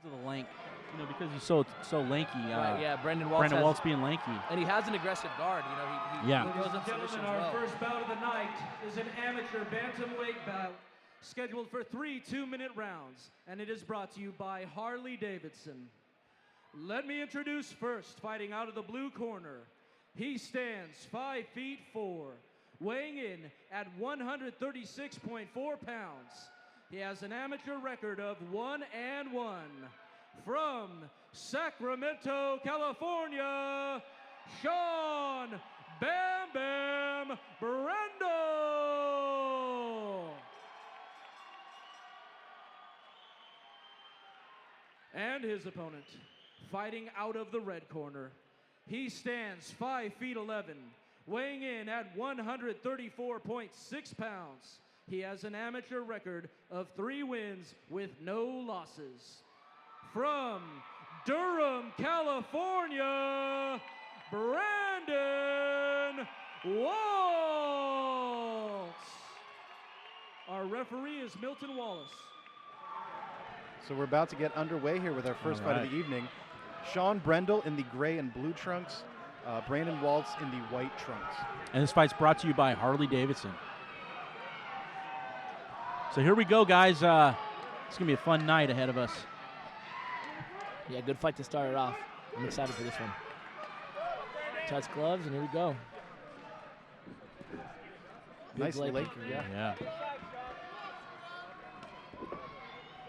Because of the length, because he's so lanky. Right, yeah, Brandon Waltz being lanky. And he has an aggressive guard. He goes up submissions well. Our first bout of the night is an amateur bantamweight bout scheduled for 3 2-minute rounds, and it is brought to you by Harley Davidson. Let me introduce first, fighting out of the blue corner. He stands 5'4", weighing in at 136.4 pounds. He has an amateur record of 1-1. From Sacramento, California, Shawn Bam Bam Brendle. And his opponent, fighting out of the red corner. He stands 5'11", weighing in at 134.6 pounds. He has an amateur record of 3 wins with no losses. From Durham, California, Brandon Waltz. Our referee is Milton Wallace. So we're about to get underway here with our first fight of the evening. Shawn Brendle in the gray and blue trunks, Brandon Waltz in the white trunks. And this fight's brought to you by Harley Davidson. So here we go, guys. It's going to be a fun night ahead of us. Yeah, good fight to start it off. I'm excited for this one. Touch gloves, and here we go. Nice leg, yeah.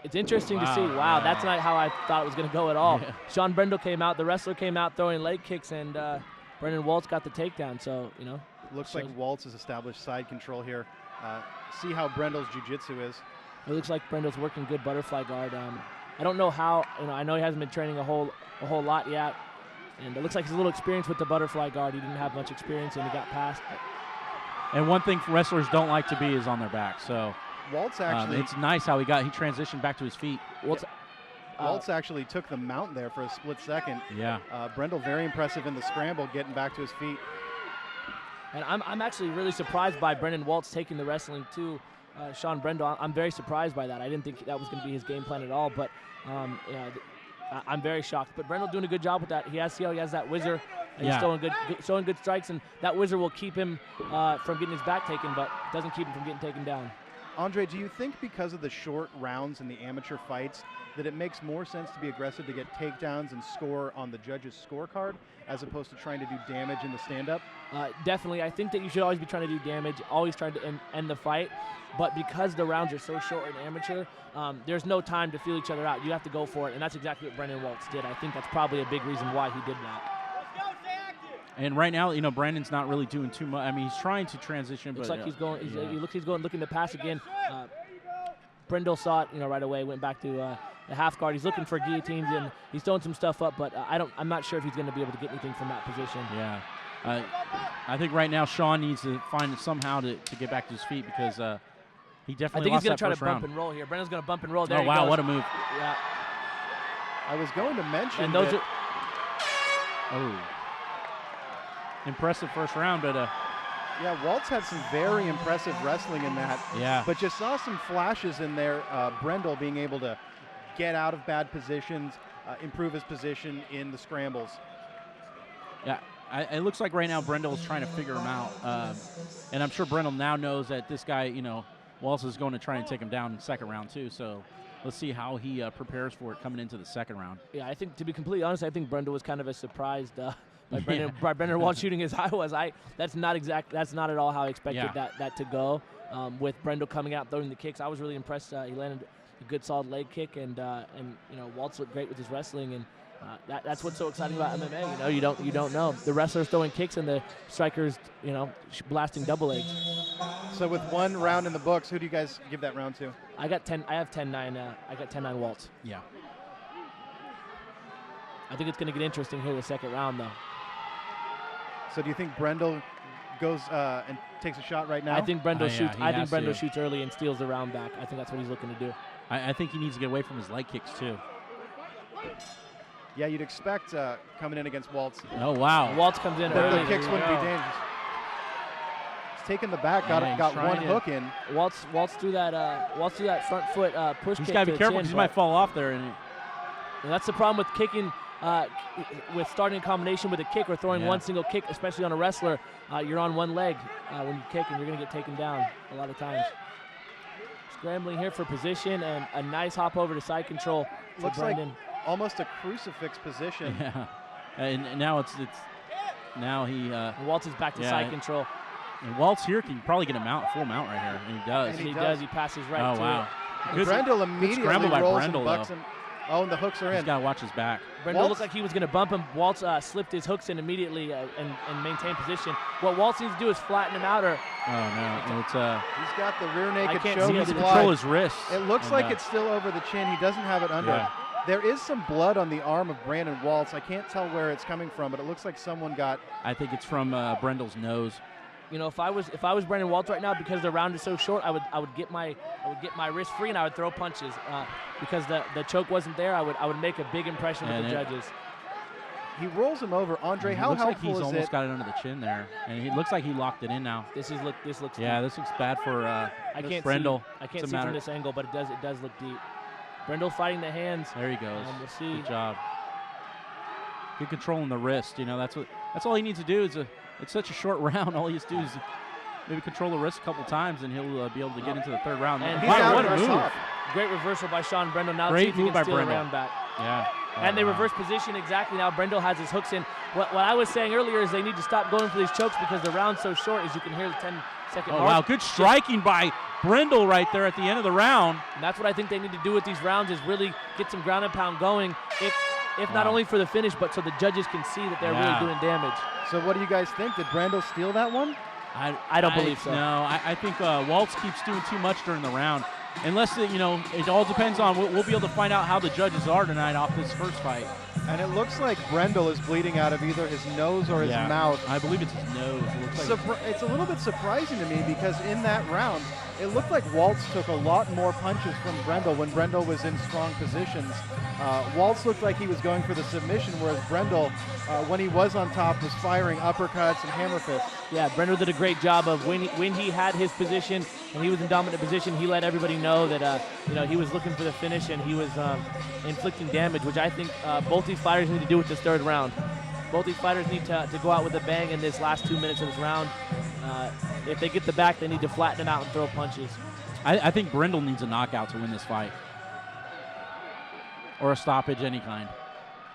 It's interesting to see. Wow, that's not how I thought it was going to go at all. Yeah. Shawn Brendle came out, the wrestler came out throwing leg kicks, and Brandon Waltz got the takedown. So, Looks like Waltz has established side control here. See how Brendle's jiu-jitsu is. It looks like Brendle's working good butterfly guard. I don't know how, I know he hasn't been training a whole lot yet. And it looks like he's a little experienced with the butterfly guard. He didn't have much experience, and he got past. And one thing wrestlers don't like to be is on their back. So Waltz actually, it's nice how he transitioned back to his feet. Waltz actually took the mount there for a split second. Yeah. Brendle very impressive in the scramble, getting back to his feet. And I'm actually really surprised by Brandon Waltz taking the wrestling to Shawn Brendle. I'm very surprised by that. I didn't think that was going to be his game plan at all, but I'm very shocked. But Brendle doing a good job with that. He has that whizzer, and he's showing good strikes, and that whizzer will keep him from getting his back taken, but doesn't keep him from getting taken down. Andre, do you think because of the short rounds in the amateur fights that it makes more sense to be aggressive to get takedowns and score on the judge's scorecard as opposed to trying to do damage in the stand-up? Definitely. I think that you should always be trying to do damage, always trying to end the fight. But because the rounds are so short in amateur, there's no time to feel each other out. You have to go for it, and that's exactly what Brandon Waltz did. I think that's probably a big reason why he did that. And right now, Brandon's not really doing too much. I mean, he's trying to transition, looks but like he's going. He's looking to pass again. Brendle saw it, right away. Went back to the half guard. He's looking for guillotines, and he's throwing some stuff up. But I'm not sure if he's going to be able to get anything from that position. Yeah, I think right now Shawn needs to find somehow to get back to his feet because he definitely. I think he's going to try to round. bump and roll here. Brandon's going to bump and roll. There oh he wow, goes. what a move! Yeah. I was going to mention. And those impressive first round, but yeah, Waltz had some very impressive wrestling in that. Yeah. But just saw some flashes in there. Brendle being able to get out of bad positions, improve his position in the scrambles. Yeah, it looks like right now Brendle is trying to figure him out, and I'm sure Brendle now knows that this guy, Waltz is going to try and take him down in the second round too. So let's see how he prepares for it coming into the second round. Yeah, I think to be completely honest, I think Brendle was kind of as surprised by Brandon Waltz shooting as I was. That's not at all how I expected that to go. With Brendle coming out throwing the kicks, I was really impressed. He landed a good solid leg kick, and Waltz looked great with his wrestling, and that's what's so exciting about MMA. You don't know the wrestlers throwing kicks and the strikers blasting double legs. So with one round in the books, who do you guys give that round to? I have 10-9. I got 10-9 Waltz. Yeah. I think it's going to get interesting here in the second round, though. So do you think Brendle goes and takes a shot right now? I think Brendle shoots. I think Brendle to. shoots early and steals the round back. I think that's what he's looking to do. I think he needs to get away from his leg kicks too. Yeah, you'd expect coming in against Waltz. Oh wow! Waltz comes in that early. The kicks wouldn't be dangerous. He's taking the back. Got one hook in. Waltz threw that front foot push kick. He's got to be careful because he might fall off there. And And that's the problem with kicking, with starting a combination with a kick or throwing one single kick, especially on a wrestler. You're on one leg when you kick, and you're going to get taken down a lot of times. Scrambling here for position, and a nice hop over to side control. Looks like almost a crucifix position. Yeah, and now now he. Waltz is back to side control. And Waltz here can probably get a full mount right here, and he does. And he does. He passes right to wow. it. And Brendle immediately by rolls Brendle, and bucks him. Oh, and the hooks are in. He's got to watch his back. Brendle looked like he was going to bump him. Waltz slipped his hooks in immediately and maintained position. What Waltz needs to do is flatten him out. Oh, no. It's, he's got the rear naked can't choke. see he it. needs to control his wrists. It looks like it's still over the chin. He doesn't have it under. Yeah. There is some blood on the arm of Brandon Waltz. I can't tell where it's coming from, but it looks like someone got. I think it's from Brendle's nose. You know, if I was Brandon Waltz right now, because the round is so short, I would get my wrist free and I would throw punches. Because the choke wasn't there, I would make a big impression with the judges. He rolls him over. Andre, how looks helpful like he's is almost it? got it under the chin there, and it looks like he locked it in now. This looks Yeah, deep. this looks bad for I can't Brendle. I can't see from this angle, but it does look deep. Brendle fighting the hands. There he goes. We'll see. Good job. Good controlling the wrist. You know, that's all he needs to do. It's such a short round. All he has to do is maybe control the wrist a couple times, and he'll be able to get into the third round. And wow, what a move! off. Great reversal by Shawn Brendle. Now Great see if he move can by steal the Brendle. round back. Yeah. And they reverse position exactly. Now Brendle has his hooks in. What I was saying earlier is they need to stop going for these chokes because the round's so short, as you can hear the 10-second mark. Wow, good striking by Brendle right there at the end of the round. And that's what I think they need to do with these rounds, is really get some ground and pound going, if not only for the finish, but so the judges can see that they're really doing damage. So what do you guys think? Did Brendle steal that one? I don't believe so. No, I think Waltz keeps doing too much during the round. Unless, it all depends on, we'll be able to find out how the judges are tonight off this first fight. And it looks like Brendle is bleeding out of either his nose or his mouth. I believe it's his nose. It looks like It's a little bit surprising to me because in that round, it looked like Waltz took a lot more punches from Brendle when Brendle was in strong positions. Waltz looked like he was going for the submission, whereas Brendle, when he was on top, was firing uppercuts and hammer fists. Yeah, Brendle did a great job of when he had his position and he was in dominant position, he let everybody know that he was looking for the finish and he was inflicting damage, which I think both these fighters need to do with this third round. Both these fighters need to go out with a bang in this last 2 minutes of this round. If they get the back, they need to flatten it out and throw punches. I think Brendle needs a knockout to win this fight. Or a stoppage, any kind.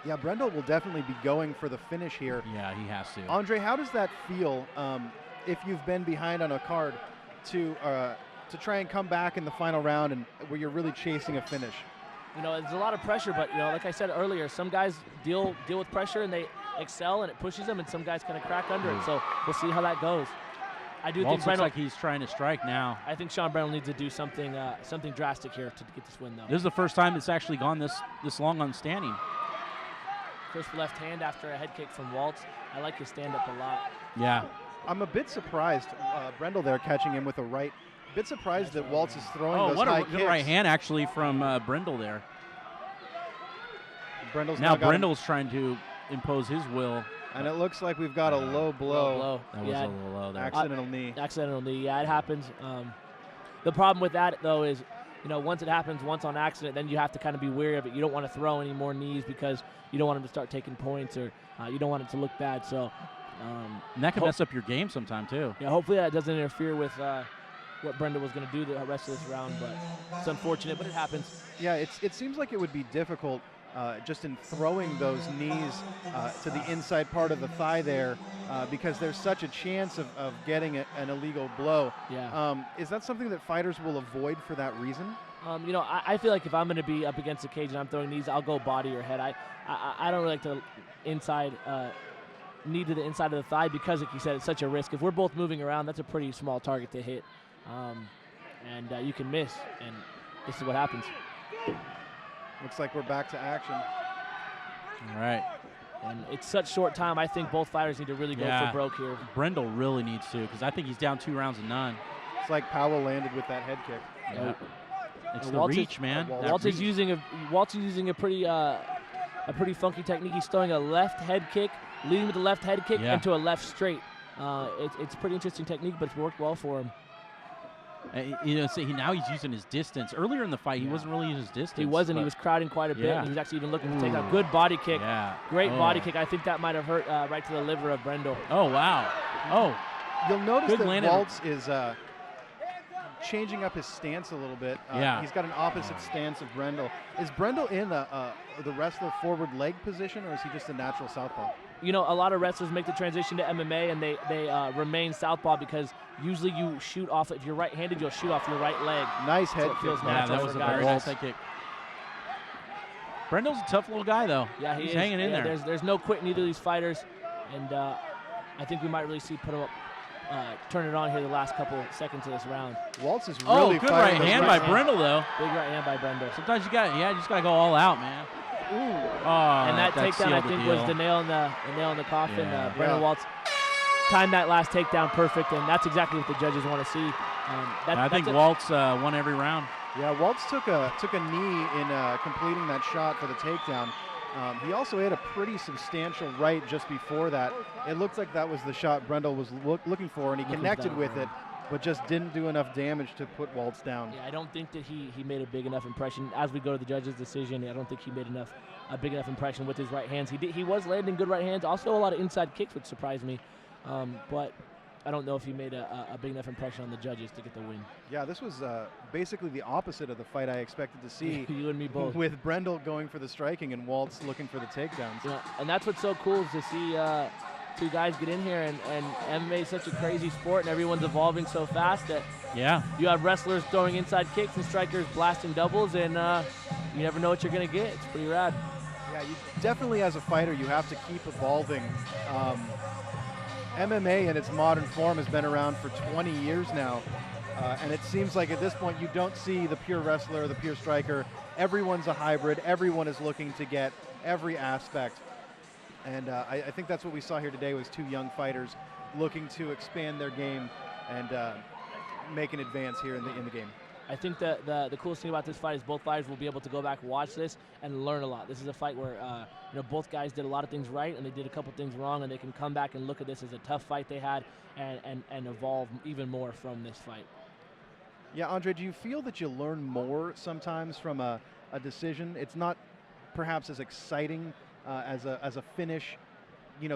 Yeah, Brendle will definitely be going for the finish here. Yeah, he has to. Andre, how does that feel if you've been behind on a card to try and come back in the final round and where you're really chasing a finish? There's a lot of pressure, but like I said earlier, some guys deal with pressure and they excel and it pushes them, and some guys kind of crack under it. So we'll see how that goes. I do think Waltz looks like he's trying to strike now. I think Shawn Brendle needs to do something drastic here to get this win, though. This is the first time it's actually gone this long on standing. Crisp left hand after a head kick from Waltz. I like his stand-up a lot. Yeah. I'm a bit surprised, Brendle there catching him with a right. A bit surprised that Waltz is throwing those what high a good kicks. right hand actually from Brendle there. Brendle's now got him. Brendle's trying to impose his will. And it looks like we've got a low blow. That was a little low there. Accidental knee. Accidental knee, yeah, it happens. The problem with that, though, is once it happens once on accident, then you have to kind of be wary of it. You don't want to throw any more knees because you don't want him to start taking points, or you don't want it to look bad. So, and that could mess up your game sometime too. Yeah, hopefully that doesn't interfere with what Brendle was going to do the rest of this round. But it's unfortunate, but it happens. Yeah, it seems like it would be difficult just in throwing those knees to the inside part of the thigh there because there's such a chance of getting an illegal blow. Yeah. Is that something that fighters will avoid for that reason? I feel like if I'm going to be up against the cage and I'm throwing knees, I'll go body or head. I don't really like to knee to the inside of the thigh because, like you said, it's such a risk. If we're both moving around, that's a pretty small target to hit. And you can miss, and this is what happens. Looks like we're back to action. All right. And it's such short time. I think both fighters need to really go for broke here. Brendle really needs to, because I think he's down 2 rounds to none. It's like Powell landed with that head kick. Yeah. It's the Waltz reach, man. Waltz is using a pretty funky technique. He's throwing a left head kick, leading with the left head kick into a left straight. It's a pretty interesting technique, but it's worked well for him. Now he's using his distance. Earlier in the fight, he wasn't really using his distance. He wasn't. He was crowding quite a bit. And he was actually even looking to take a good body kick. Yeah. Great body kick. I think that might have hurt right to the liver of Brendle. Oh, wow. Oh. You'll notice that Waltz is changing up his stance a little bit. He's got an opposite stance of Brendle. Is Brendle in the wrestler forward leg position, or is he just a natural southpaw? A lot of wrestlers make the transition to MMA, and they remain southpaw because usually you shoot off. If you're right-handed, you'll shoot off your right leg. Nice head kick. Yeah, that was a very nice head kick. Brendle's a tough little guy, though. Yeah, he's hanging in there. There's no quitting either of these fighters, and I think we might really see put him up. Turn it on here the last couple seconds of this round. Waltz is really good right hand by Brendle, though. Big right hand by Brendle. Sometimes you just got to go all out, man. Ooh. And that takedown, I think, was the nail in the coffin. Brendle Waltz timed that last takedown perfect, and that's exactly what the judges want to see. I think Waltz won every round. Yeah, Waltz took a knee in completing that shot for the takedown. He also hit a pretty substantial right just before that. It looks like that was the shot Brendle was looking for, and he connected with it, but just didn't do enough damage to put Waltz down. Yeah, I don't think that he made a big enough impression. As we go to the judges' decision, I don't think he made a big enough impression with his right hands. He was landing good right hands, also a lot of inside kicks, which surprised me. But I don't know if he made a big enough impression on the judges to get the win. Yeah, this was basically the opposite of the fight I expected to see. You and me both. With Brendle going for the striking and Waltz looking for the takedowns. Yeah, and that's what's so cool is to see two guys get in here, and MMA is such a crazy sport, and everyone's evolving so fast that you have wrestlers throwing inside kicks and strikers blasting doubles, and you never know what you're going to get. It's pretty rad. Yeah, you definitely, as a fighter, you have to keep evolving. MMA in its modern form has been around for 20 years now, and it seems like at this point you don't see the pure wrestler, the pure striker. Everyone's a hybrid. Everyone is looking to get every aspect, and I think that's what we saw here today was two young fighters looking to expand their game and make an advance here in the game. I think the coolest thing about this fight is both fighters will be able to go back and watch this and learn a lot. This is a fight where both guys did a lot of things right and they did a couple things wrong, and they can come back and look at this as a tough fight they had and evolve even more from this fight. Yeah, Andre, do you feel that you learn more sometimes from a decision? It's not perhaps as exciting as a finish,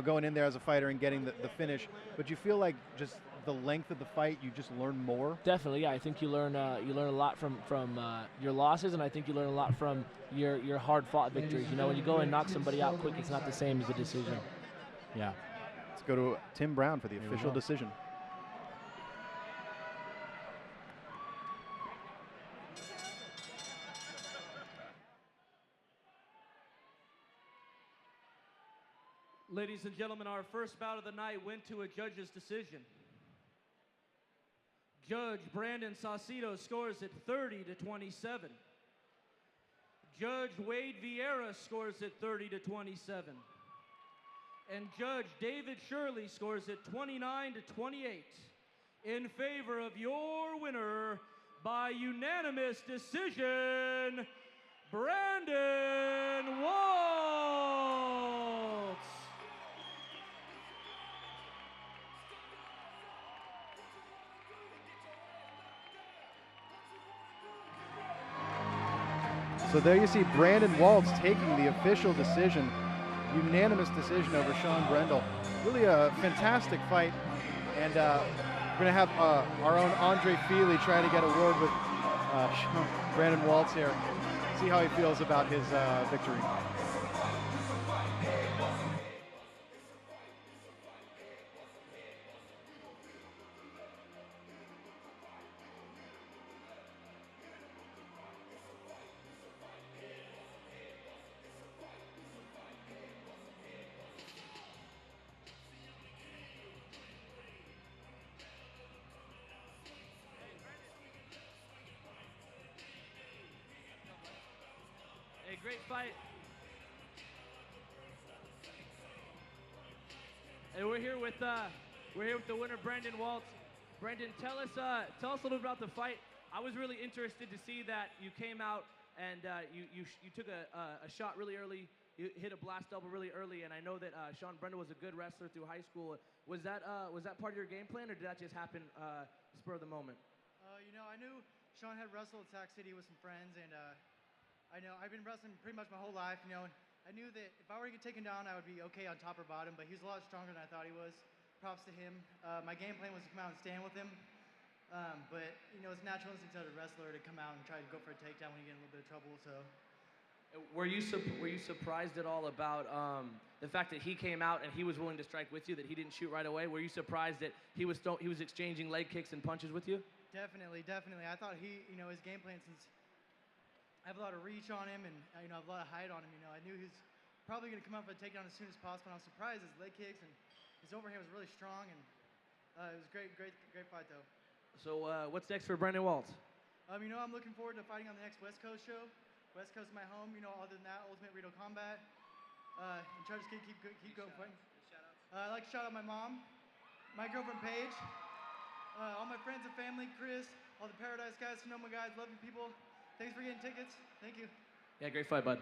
going in there as a fighter and getting the finish, but you feel like just the length of the fight, you just learn more? Definitely, yeah. I think you learn a lot from your losses, and I think you learn a lot from your hard-fought victories. When you go and knock somebody out quick, it's not the same as a decision. Yeah. Let's go to Tim Brown for the official decision. Ladies and gentlemen, our first bout of the night went to a judge's decision. Judge Brandon Saucedo scores it 30-27. Judge Wade Vieira scores it 30-27. And Judge David Shirley scores it 29-28 in favor of your winner by unanimous decision, Brandon Waltz. So there you see Brandon Waltz taking the official decision, unanimous decision over Shawn Brendle. Really a fantastic fight, and we're going to have our own Andre Feely try to get a word with Brandon Waltz here, see how he feels about his victory. Great fight. And we're here with the winner, Brandon Waltz. Brandon, tell us a little bit about the fight. I was really interested to see that you came out and you took a shot really early. You hit a blast double really early, and I know that Shawn Brendle was a good wrestler through high school. Was that part of your game plan, or did that just happen spur of the moment? You know, I knew Shawn had wrestled at Sac City with some friends, and I know I've been wrestling pretty much my whole life, you know, and I knew that if I were to get taken down, I would be okay on top or bottom, but he was a lot stronger than I thought he was. Props to him. My game plan was to come out and stand with him, but, you know, it's natural instinct as a wrestler to come out and try to go for a takedown when you get in a little bit of trouble, so. Were you surprised at all about the fact that he came out and he was willing to strike with you, that he didn't shoot right away? Were you surprised that he was exchanging leg kicks and punches with you? Definitely, definitely. I thought you know, his game plan, since I have a lot of reach on him and, you know, I have a lot of height on him, you know, I knew he was probably going to come up for a takedown as soon as possible. And I was surprised his leg kicks and his overhand was really strong, and it was great fight, though. So what's next for Brandon Waltz? You know, I'm looking forward to fighting on the next West Coast show. West Coast is my home, you know, other than that, Ultimate Rito Combat. And try to just keep going fighting. I'd like to shout out my mom, my girlfriend Paige, all my friends and family, Chris, all the Paradise guys, Sonoma guys, love you people. Thanks for getting tickets. Thank you. Yeah, great fight, bud.